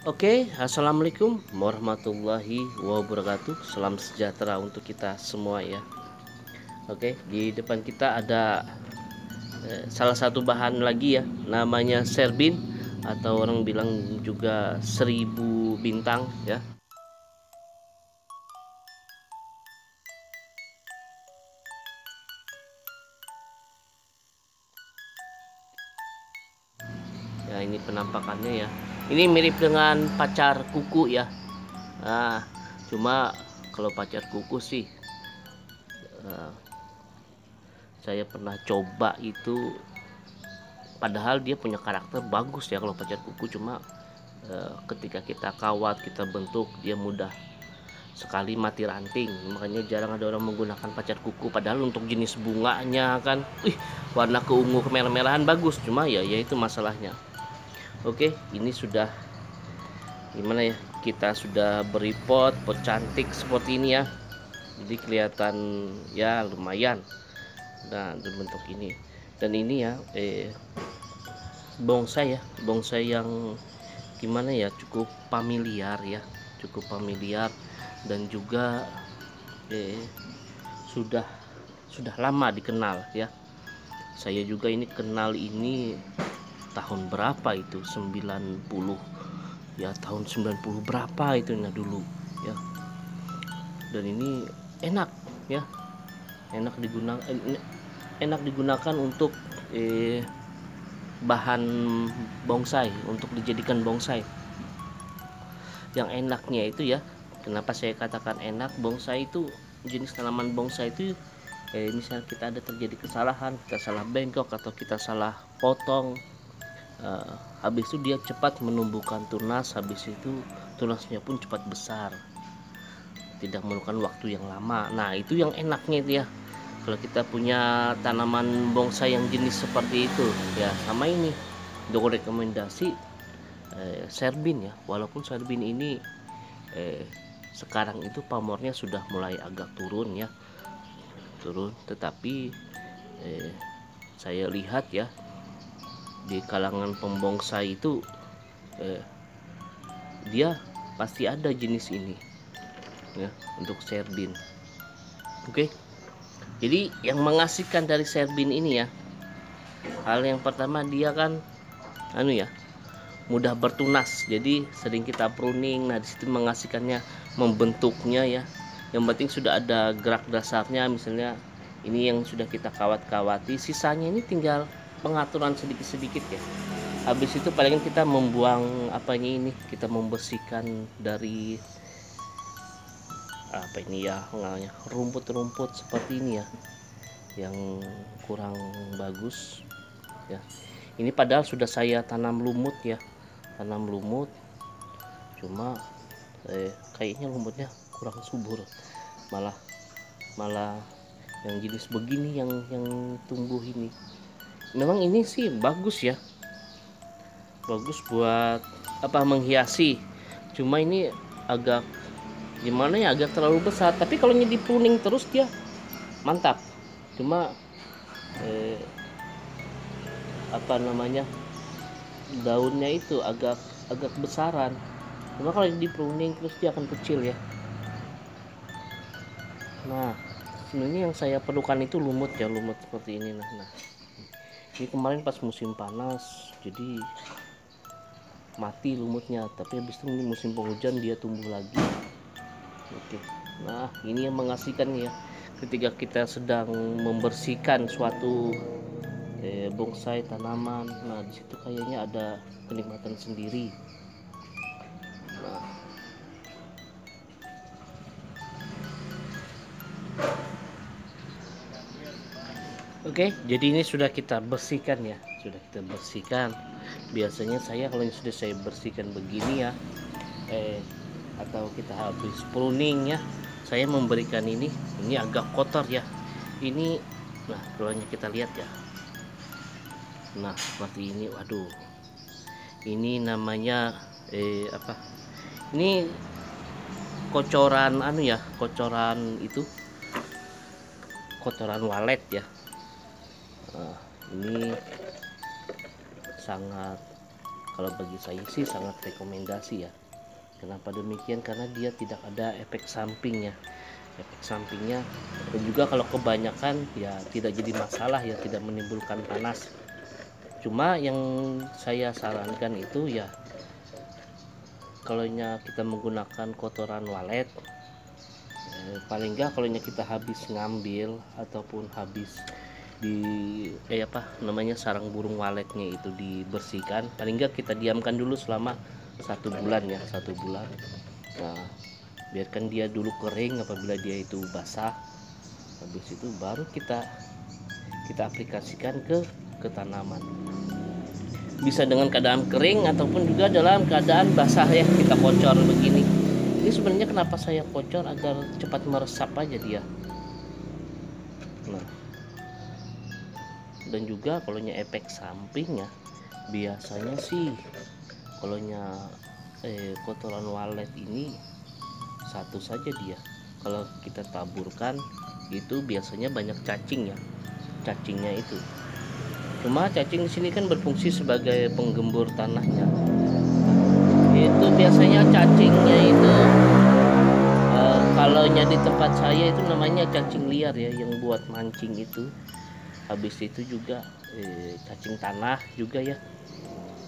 Oke, assalamualaikum warahmatullahi wabarakatuh. Salam sejahtera untuk kita semua ya. Oke, di depan kita ada salah satu bahan lagi ya, namanya serbin atau orang bilang juga 1000 bintang ya. Ya ini penampakannya ya. Ini mirip dengan pacar kuku ya. Nah, cuma kalau pacar kuku sih eh, saya pernah coba itu, padahal dia punya karakter bagus ya kalau pacar kuku, cuma ketika kita kawat kita bentuk dia mudah sekali mati ranting, makanya jarang ada orang menggunakan pacar kuku. Padahal untuk jenis bunganya kan warna keungu kemerah-merahan bagus, cuma ya itu masalahnya. Oke, ini sudah gimana ya, kita sudah beri pot cantik seperti ini ya, jadi kelihatan ya lumayan. Nah bentuk ini, dan ini ya bonsai yang gimana ya, cukup familiar ya, cukup familiar, dan juga sudah lama dikenal ya. Saya juga ini kenal ini tahun berapa itu, 90 ya, tahun 90 berapa itu nah dulu ya. Dan ini enak ya, enak digunakan untuk bahan bonsai, untuk dijadikan bonsai. Yang enaknya itu ya, kenapa saya katakan enak, bonsai itu, jenis tanaman bonsai itu misalnya kita ada terjadi kesalahan, kita salah bengkok atau kita salah potong, habis itu dia cepat menumbuhkan tunas, habis itu tunasnya pun cepat besar, tidak memerlukan waktu yang lama. Nah itu yang enaknya itu ya, kalau kita punya tanaman bonsai yang jenis seperti itu ya. Sama ini untuk rekomendasi serbin ya, walaupun serbin ini sekarang itu pamornya sudah mulai agak turun ya, tetapi saya lihat ya di kalangan pembonsai itu dia pasti ada jenis ini ya, untuk serbin. Oke, jadi yang mengasihkan dari serbin ini ya, hal yang pertama dia kan ya, mudah bertunas, jadi sering kita pruning. Nah disitu mengasihkannya, membentuknya ya. Yang penting sudah ada gerak dasarnya, misalnya ini yang sudah kita kawat-kawati, sisanya ini tinggal pengaturan sedikit-sedikit ya. Habis itu paling kita membuang apanya ini, kita membersihkan dari apa ini ya, rumput-rumput seperti ini ya, yang kurang bagus ya. Ini padahal sudah saya tanam lumut ya, cuma kayaknya lumutnya kurang subur, malah yang jenis begini yang tumbuh ini. Memang ini sih bagus ya, bagus buat apa, menghiasi, cuma ini agak gimana ya, agak terlalu besar. Tapi kalau di pruning terus dia mantap, cuma apa namanya, daunnya itu agak besaran. Cuma kalau di pruning terus dia akan kecil ya. Nah sebenarnya yang saya perlukan itu lumut ya, lumut seperti ini. Nah ini kemarin pas musim panas jadi mati lumutnya, tapi habis itu ini musim penghujan dia tumbuh lagi. Oke, nah ini yang mengasihkan ya, ketika kita sedang membersihkan suatu bonsai tanaman. Nah disitu kayaknya ada kenikmatan sendiri. Nah, oke, jadi ini sudah kita bersihkan ya, sudah kita bersihkan. Biasanya saya kalau yang sudah saya bersihkan begini ya, atau kita habis pruning ya, saya memberikan ini agak kotor ya. Ini, nah kalau kita lihat ya, nah seperti ini. Waduh, ini namanya apa? Ini kocoran ya, kocoran itu, kotoran walet ya. Nah, ini sangat Kalau bagi saya sih sangat rekomendasi ya. Kenapa demikian? Karena dia tidak ada efek sampingnya. Efek sampingnya dan juga kalau kebanyakan ya tidak jadi masalah ya, tidak menimbulkan panas. Cuma yang saya sarankan itu ya, kalau kita menggunakan kotoran walet, paling enggak kalau kita habis ngambil ataupun habis di apa namanya, sarang burung waletnya itu dibersihkan, paling enggak kita diamkan dulu selama 1 bulan ya, 1 bulan. Nah, biarkan dia dulu kering. Apabila dia itu basah, habis itu baru kita aplikasikan ke tanaman. Bisa dengan keadaan kering ataupun juga dalam keadaan basah ya, kita kocor begini. Ini sebenarnya kenapa saya kocor, agar cepat meresap aja dia. Nah, dan juga kalau efek sampingnya biasanya sih, kalau kotoran walet ini satu saja dia, kalau kita taburkan itu biasanya banyak cacing ya, cacingnya itu. Cuma cacing di sini kan berfungsi sebagai penggembur tanahnya. Itu biasanya cacingnya itu kalau di tempat saya itu namanya cacing liar ya, yang buat mancing itu. Habis itu juga cacing tanah juga ya,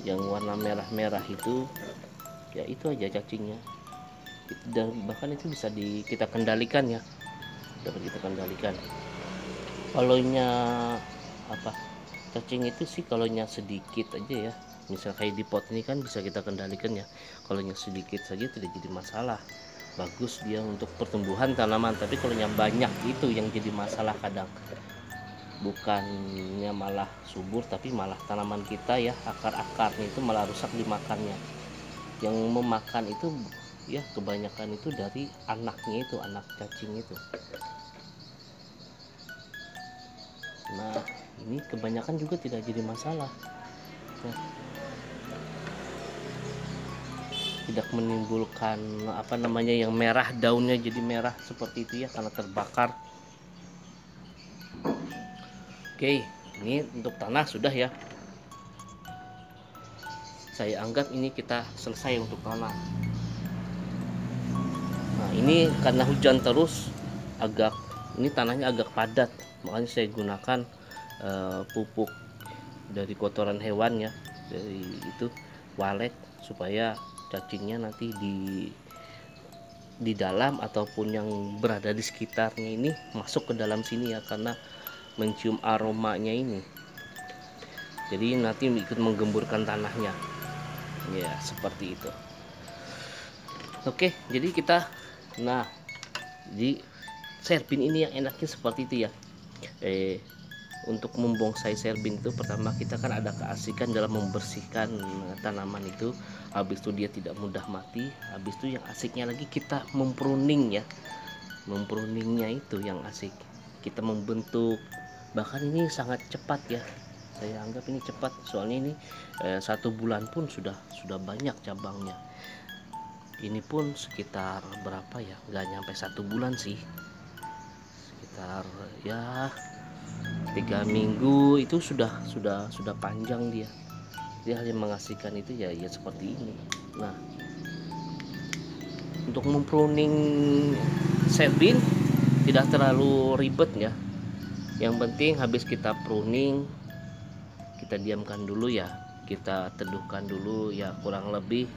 yang warna merah-merah itu ya, itu aja cacingnya. Dan bahkan itu bisa kita kendalikan ya, dapat kita kendalikan. Kalau apa, cacing itu sih kalau sedikit aja ya, misal kayak di pot ini kan bisa kita kendalikan ya. Kalau sedikit saja tidak jadi masalah, bagus dia untuk pertumbuhan tanaman. Tapi kalau banyak itu yang jadi masalah kadang, bukannya malah subur tapi malah tanaman kita ya, akar-akarnya itu malah rusak dimakannya. Yang memakan itu ya kebanyakan itu dari anaknya itu, anak cacing itu. Nah, ini kebanyakan juga tidak jadi masalah ya. Tidak menimbulkan apa namanya, yang merah, daunnya jadi merah seperti itu ya, karena terbakar. Oke, ini untuk tanah sudah ya. Saya anggap ini kita selesai untuk tanah. Nah, ini karena hujan terus, ini tanahnya agak padat, makanya saya gunakan pupuk dari kotoran hewan ya, dari itu walet, supaya cacingnya nanti di dalam ataupun yang berada di sekitarnya ini masuk ke dalam sini ya, karena mencium aromanya ini, jadi nanti ikut menggemburkan tanahnya ya, seperti itu. Oke, jadi jadi serbin ini yang enaknya seperti itu ya. Untuk membonsai serbin itu, pertama kita kan ada keasikan dalam membersihkan tanaman itu. Habis itu dia tidak mudah mati. Habis itu yang asiknya lagi kita mempruning ya. Mempruningnya itu yang asik. Kita membentuk. Bahkan ini sangat cepat ya. Saya anggap ini cepat. Soalnya ini 1 bulan pun sudah banyak cabangnya. Ini pun sekitar berapa ya? Nggak nyampe 1 bulan sih. Sekitar ya 3 minggu itu sudah panjang dia. Dia hanya mengasihkan itu ya seperti ini. Nah, untuk mempruning serbin tidak terlalu ribet ya. Yang penting habis kita pruning, kita diamkan dulu ya, kita teduhkan dulu ya, kurang lebih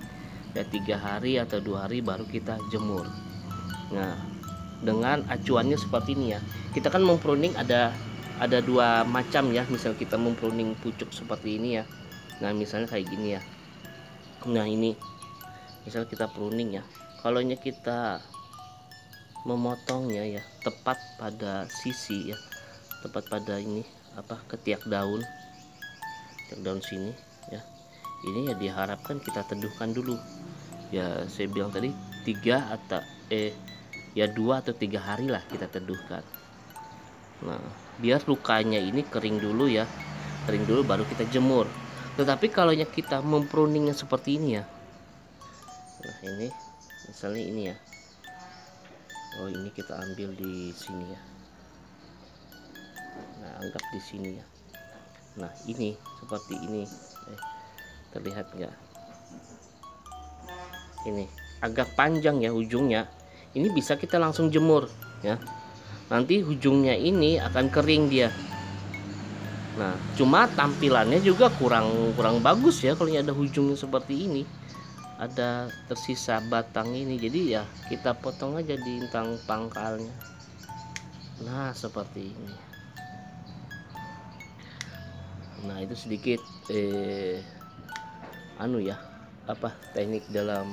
ya 3 hari atau 2 hari baru kita jemur. Nah, dengan acuannya seperti ini ya. Kita kan mempruning ada 2 macam ya. Misal kita mempruning pucuk seperti ini ya. Nah, misalnya kayak gini ya. Nah, ini misal kita pruning ya. Kalau kita memotongnya ya tepat pada sisi ya, tepat pada ini apa, ketiak daun sini ya. Ini ya diharapkan kita teduhkan dulu. Ya, saya bilang tadi 3 atau 2 atau 3 hari lah kita teduhkan. Nah, biar lukanya ini kering dulu ya, kering dulu baru kita jemur. Tetapi kalau kita mempruningnya seperti ini ya, nah ini misalnya ini ya, oh ini kita ambil di sini ya, nah anggap di sini ya. Nah, ini seperti ini, terlihat nggak? Ini agak panjang ya ujungnya. Ini bisa kita langsung jemur ya. Nanti ujungnya ini akan kering dia. Nah, cuma tampilannya juga kurang bagus ya kalau ada ujungnya seperti ini. Ada tersisa batang ini. Jadi ya kita potong aja di intang pangkalnya. Nah, seperti ini. Nah, itu sedikit teknik dalam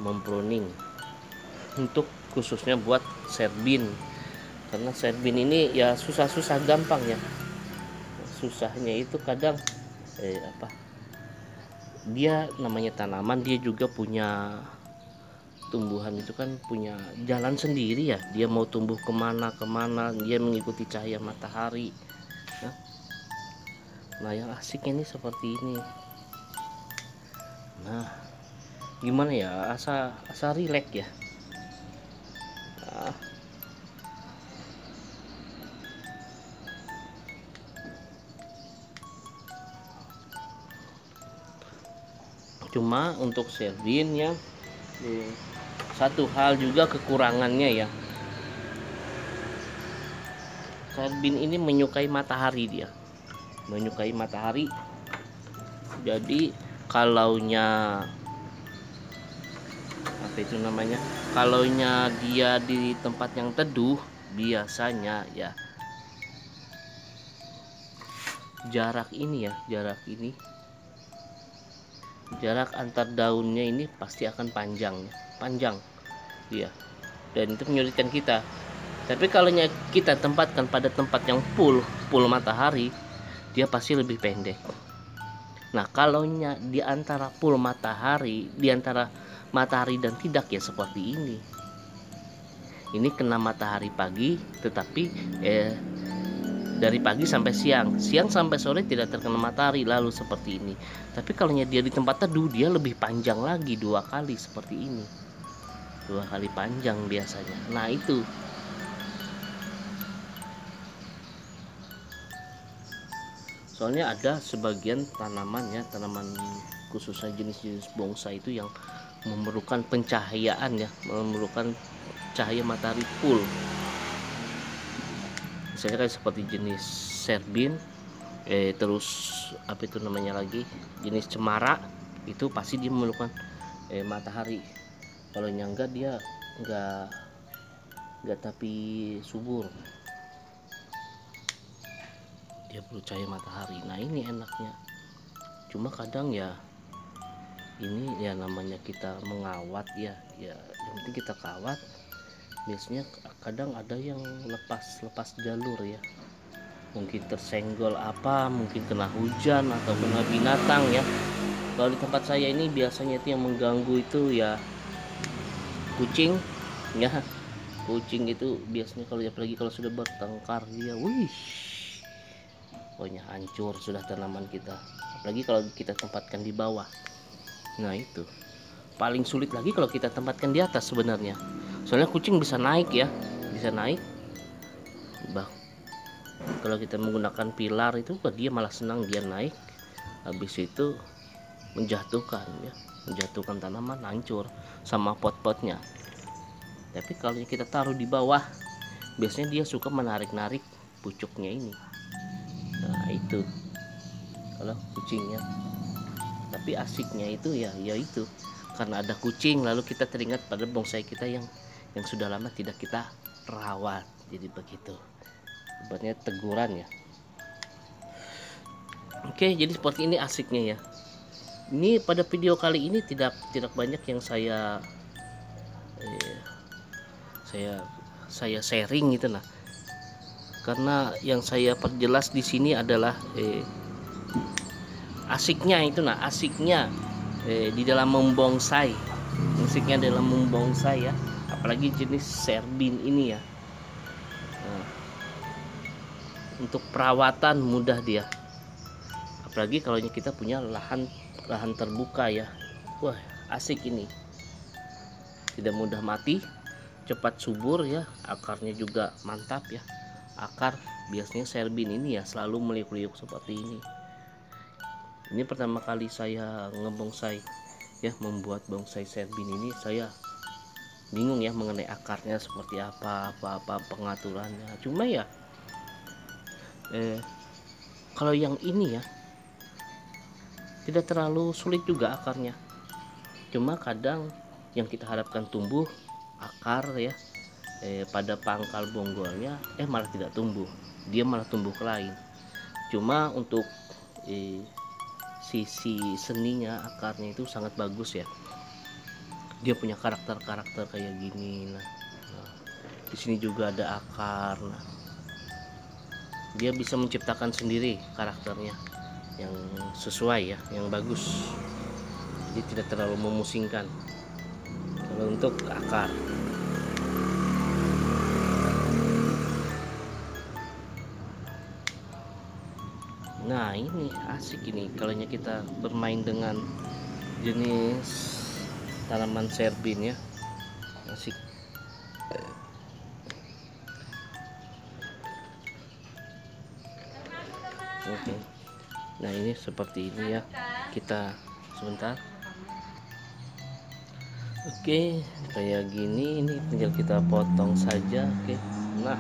mempruning untuk khususnya buat serbin. Karena serbin ini ya susah gampang ya. Susahnya itu kadang dia namanya tanaman, dia juga punya tumbuhan itu kan punya jalan sendiri ya. Dia mau tumbuh kemana dia mengikuti cahaya matahari ya. Nah, yang asik ini seperti ini. Nah, gimana ya, asa rileks ya. Nah, cuma untuk serbin ya, satu hal juga kekurangannya ya, serbin ini menyukai matahari, dia menyukai matahari. Jadi kalaunya dia di tempat yang teduh, biasanya ya jarak antar daunnya ini pasti akan panjang dia, dan itu menyulitkan kita. Tapi kalau kita tempatkan pada tempat yang full matahari, dia pasti lebih pendek. Nah, kalau di antara full matahari, di antara matahari dan tidak ya seperti ini. Ini kena matahari pagi, tetapi dari pagi sampai siang sampai sore tidak terkena matahari, lalu seperti ini. Tapi kalau dia di tempat teduh, dia lebih panjang lagi, 2 kali seperti ini, 2 kali panjang biasanya. Nah, itu soalnya ada sebagian tanaman khususnya jenis-jenis bonsai itu yang memerlukan pencahayaan ya, memerlukan cahaya matahari full. Misalnya kayak seperti jenis serbin, terus jenis cemara, itu pasti dia memerlukan matahari. Kalau nyangga dia enggak tapi subur, dia perlu cahaya matahari. Nah, ini enaknya. Cuma kadang ya ini ya namanya kita mengawat ya yang penting kita kawat. Biasanya kadang ada yang lepas jalur ya, mungkin tersenggol mungkin kena hujan atau kena binatang ya. Kalau di tempat saya ini biasanya itu yang mengganggu itu ya kucing ya. Kucing itu biasanya apalagi kalau sudah bertengkar, dia pokoknya hancur sudah tanaman kita, apalagi kalau kita tempatkan di bawah. Nah, itu paling sulit lagi kalau kita tempatkan di atas sebenarnya. Soalnya kucing bisa naik. Kalau kita menggunakan pilar itu, dia malah senang, dia naik, habis itu menjatuhkan tanaman, hancur sama pot-potnya. Tapi kalau kita taruh di bawah, biasanya dia suka menarik pucuknya ini. Nah, itu kalau kucingnya. Tapi asiknya itu ya itu karena ada kucing, lalu kita teringat pada bonsai kita yang sudah lama tidak kita rawat. Jadi begitu, sebenarnya teguran ya. Oke, jadi seperti ini asiknya ya. Ini pada video kali ini tidak banyak yang saya sharing gitu lah. Karena yang saya perjelas di sini adalah asiknya di dalam membonsai. Asiknya dalam membonsai ya, apalagi jenis serbin ini ya. Nah, untuk perawatan mudah dia, apalagi kalau kita punya lahan terbuka ya. Wah, asik ini, tidak mudah mati, cepat subur ya, akarnya juga mantap ya. Akar biasanya serbin ini ya selalu meliuk-liuk seperti ini. Ini pertama kali saya ngebonsai ya, membuat bonsai serbin ini saya bingung ya mengenai akarnya seperti apa pengaturannya. Cuma ya kalau yang ini ya tidak terlalu sulit juga akarnya. Cuma kadang yang kita harapkan tumbuh akar ya pada pangkal bonggolnya malah tidak tumbuh, dia malah tumbuh ke lain. Cuma untuk sisi seninya akarnya itu sangat bagus ya, dia punya karakter kayak gini. Nah, di sini juga ada akar. Nah, dia bisa menciptakan sendiri karakternya yang sesuai ya, yang bagus, jadi tidak terlalu memusingkan kalau untuk akar. Nah ini asik ini kalau kita bermain dengan jenis tanaman serbin ya, asik. Oke. Nah ini seperti ini ya, kita sebentar. Oke, kayak gini, ini tinggal kita potong saja. Oke. Nah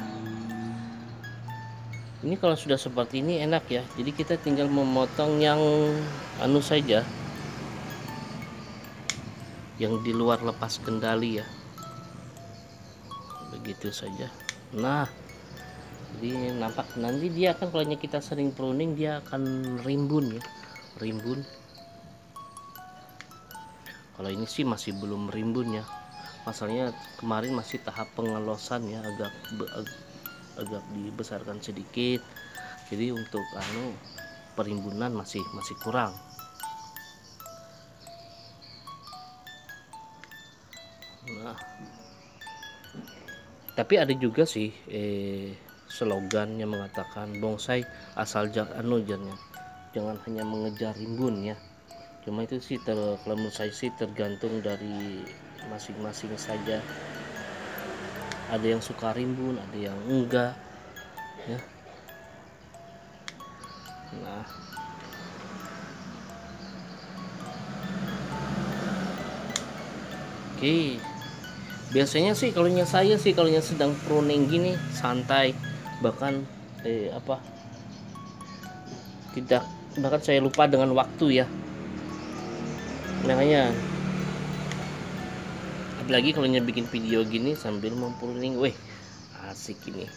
ini kalau sudah seperti ini enak ya, jadi kita tinggal memotong yang anu saja, yang di luar lepas kendali ya, begitu saja. Nah jadi nampak nanti dia akan, kalau kita sering pruning dia akan rimbun ya, rimbun. Kalau ini sih masih belum rimbun ya, masalahnya kemarin masih tahap pengelosan ya, agak dibesarkan sedikit, jadi untuk perimbunan masih kurang. Nah tapi ada juga sih slogan yang mengatakan bonsai asal jangan hanya mengejar rimbun ya. Cuma itu sih kalau menurut saya sih tergantung dari masing-masing saja, ada yang suka rimbun, ada yang enggak ya. Nah oke, biasanya sih kalau saya sih kalau sedang pruning gini santai, bahkan tidak, bahkan saya lupa dengan waktu ya. Makanya apalagi kalau bikin video gini sambil mempruning, weh asik ini.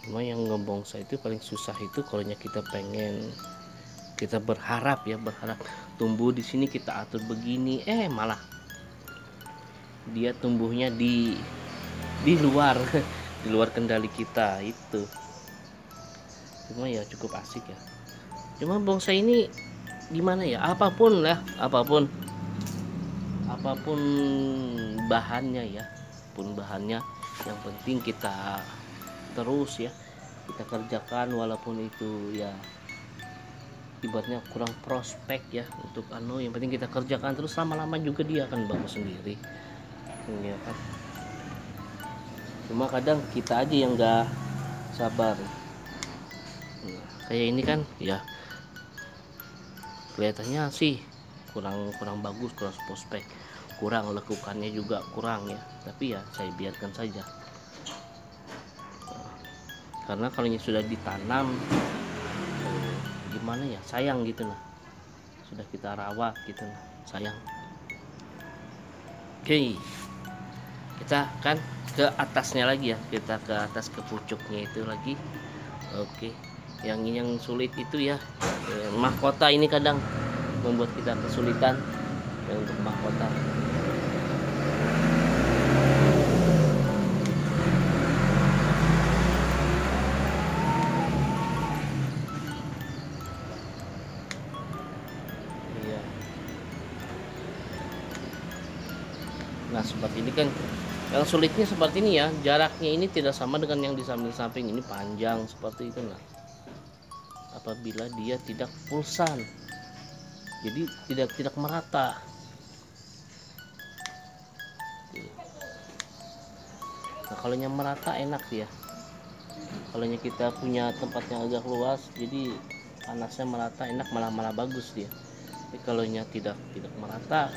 Cuma yang ngebonsai itu paling susah itu kalau kita pengen, kita berharap tumbuh di sini, kita atur begini, malah dia tumbuhnya di luar di luar kendali kita itu. Cuma ya cukup asik ya. Cuma bonsai ini gimana ya, apapun bahannya ya, yang penting kita terus ya, kita kerjakan walaupun itu ya ibaratnya kurang prospek ya untuk yang penting kita kerjakan terus, lama-lama juga dia akan bagus sendiri ya kan. Cuma kadang kita aja yang nggak sabar. Nah, kayak ini kan ya kelihatannya sih kurang bagus, kurang prospek, kurang lekukannya juga kurang ya, tapi ya saya biarkan saja. Karena kalau sudah ditanam gimana ya, sayang gitu lah, sudah kita rawat gitu lah, sayang. Oke, kita kan ke atasnya lagi ya, kita ke atas, ke pucuknya itu lagi. Oke, yang sulit itu ya mahkota ini kadang membuat kita kesulitan ya untuk mahkota. Iya. Nah seperti ini kan yang sulitnya seperti ini ya, jaraknya ini tidak sama dengan yang di samping-samping, ini panjang seperti itu. Nah apabila dia tidak pulsan, jadi tidak merata. Nah, kalau yang merata enak dia. Kalau kita punya tempat yang agak luas, jadi panasnya merata enak, malah bagus dia. Tapi kalau tidak merata,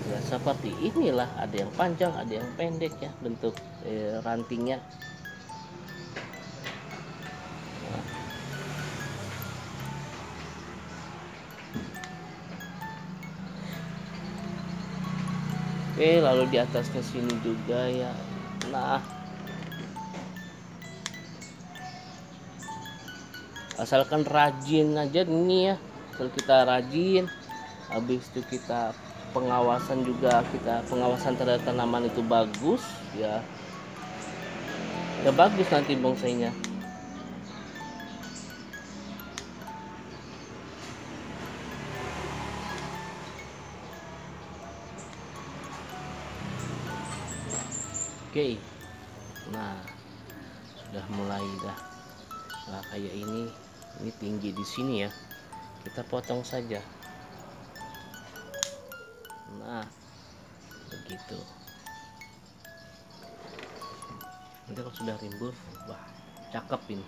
ya seperti inilah, ada yang panjang, ada yang pendek ya bentuk rantingnya. Nah, oke, lalu di atasnya sini juga ya. Nah, asalkan rajin aja ini ya, asal kita rajin, habis itu kita pengawasan juga, kita pengawasan terhadap tanaman itu bagus ya, ya bagus nanti bongsainya. Oke, nah sudah mulai dah. Nah, kayak ini tinggi di sini ya, kita potong saja. Nah, begitu. Nanti kalau sudah rimbun, wah cakep ini.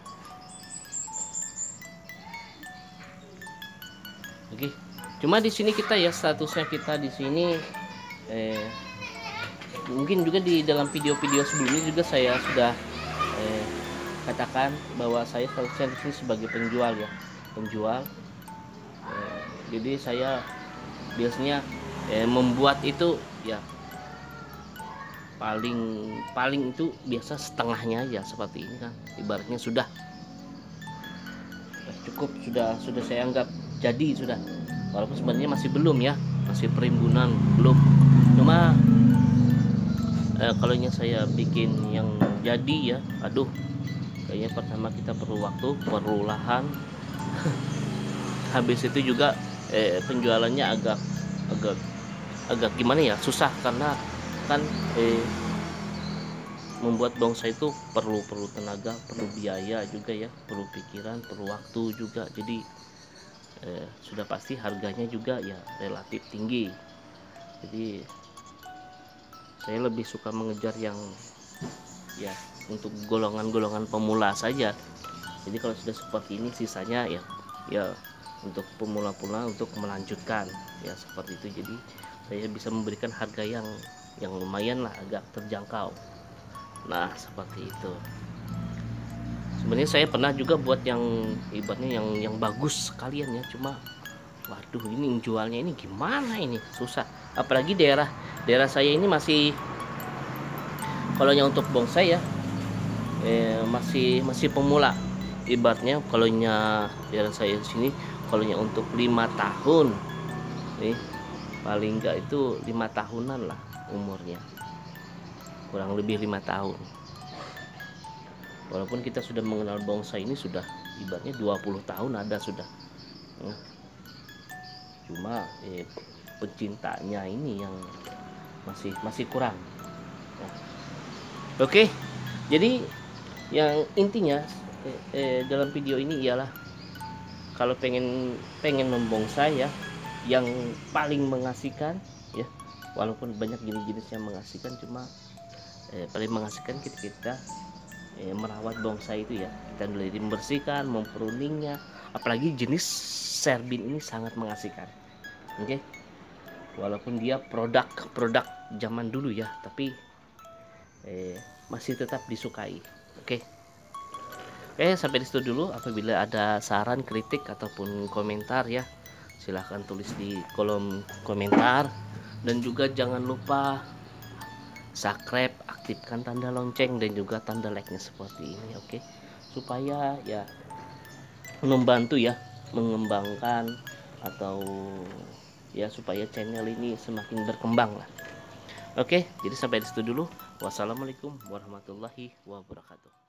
Oke, cuma di sini kita ya, statusnya kita di sini mungkin juga di dalam video-video sebelumnya juga saya sudah katakan bahwa saya statusnya di sini sebagai penjual ya, jadi saya biasanya membuat itu ya paling itu biasa setengahnya aja, seperti ini kan, ibaratnya sudah cukup, sudah saya anggap jadi sudah, walaupun sebenarnya masih belum ya, masih perimbunan belum. Cuma kalau saya bikin yang jadi ya, aduh, kayaknya pertama kita perlu waktu, perlu lahan. Habis itu juga penjualannya agak gimana ya, susah, karena kan membuat bonsai itu perlu tenaga, perlu biaya juga ya, perlu pikiran, perlu waktu juga. Jadi sudah pasti harganya juga ya relatif tinggi. Jadi saya lebih suka mengejar yang ya untuk golongan-golongan pemula saja. Jadi kalau sudah seperti ini, sisanya ya untuk pemula-pemula untuk melanjutkan ya, seperti itu. Jadi saya bisa memberikan harga yang lumayan lah, agak terjangkau. Nah, seperti itu. Sebenarnya saya pernah juga buat yang ibaratnya yang bagus sekalian ya, cuma waduh, ini jualnya ini gimana, ini susah. Apalagi daerah saya ini masih, kalau yang untuk bonsai ya masih pemula. Ibaratnya kalau daerah saya di sini, kalau untuk 5 tahun nih, paling enggak itu 5 tahunan lah umurnya, kurang lebih 5 tahun. Walaupun kita sudah mengenal bonsai ini sudah ibaratnya 20 tahun ada sudah. Cuma pecintanya ini yang masih kurang. Oke, jadi yang intinya dalam video ini ialah, kalau pengen membonsai ya, yang paling mengasihkan ya, walaupun banyak jenis-jenis yang mengasihkan, cuma paling mengasihkan kita merawat bonsai itu ya. Kita dari membersihkan, mempruningnya, apalagi jenis serbin ini sangat mengasihkan. Oke, walaupun dia produk zaman dulu ya, tapi masih tetap disukai. Oke, sampai di situ dulu. Apabila ada saran, kritik ataupun komentar ya, silahkan tulis di kolom komentar. Dan juga jangan lupa subscribe, aktifkan tanda lonceng dan juga tanda like-nya seperti ini, oke? Supaya ya membantu ya mengembangkan, atau ya supaya channel ini semakin berkembang lah. Oke, jadi sampai di situ dulu. Wassalamualaikum warahmatullahi wabarakatuh.